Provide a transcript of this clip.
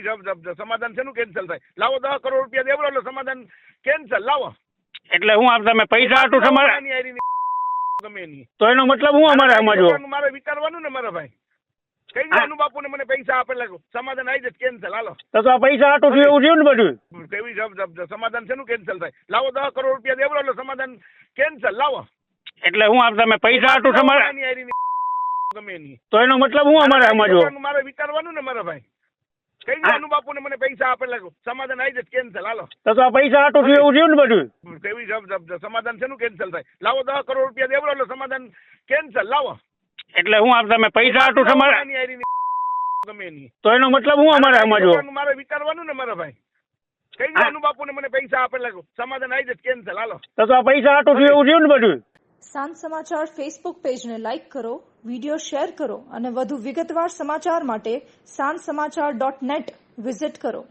જબ સમાધાન છે કેન્સલ થાય. લાવો 10 કરોડ રૂપિયા દેવડો એટલે સમાધાન કેન્સલ. લાવો એટલે હું આપ તમે પૈસા આટું સમાધાન ગમે નહીં તો એનો મતલબ હું અમારે સમજવો મારે વિચારવાનું ને મારા ભાઈ. કઈ ગયા અનુબાપુ ને મને પૈસા આપેલા સમાધાન આવી જાય કેન્સલ. હાલો તો આ પૈસા આટું થયું એવું થયું ને બધું. કેવી જબ સમાધાન છે કેન્સલ થાય. લાવો 10 કરોડ રૂપિયા દેવડો એટલે સમાધાન કેન્સલ. લાવો એટલે હું આપ તમે પૈસા આટું સમાધાન ગમે નહીં તો એનો મતલબ હું અમારે સમજવો મારે વિચારવાનું ને મારા ભાઈ. કઈ ગયા અનુબાપુ ને મને પૈસા આપેલા સમાધાન આવી જાય કેન્સલ. હાલો તો આ પૈસા આટું થયું એવું થયું ને બધું. કેવી જબ સમાધાન છે કેન્સલ થાય. લાવો 10 કરોડ રૂપિયા દેવડો એટલે સમાધાન કેન્સલ. લાવો એટલે હું આપ તમે પૈસા આટું સમાધાન ગમે નહીં તો એનો મતલબ હું અમારે સમજવો મારે વિચારવાનું ને મારા ભાઈ. કઈ ગયા અનુબાપુ ને મને પૈસા આપેલા સમાધાન આવી જાય કેન્સલ. હાલો તો આ પૈસા આટું થયું એવું થયું ને બધું. સાંજ સમાચાર ફેસબુક પેજને લાઇક કરો, વિડીયો શેર કરો અને વધુ વિગતવાર સમાચાર માટે sanssamachar.net વિઝિટ કરો.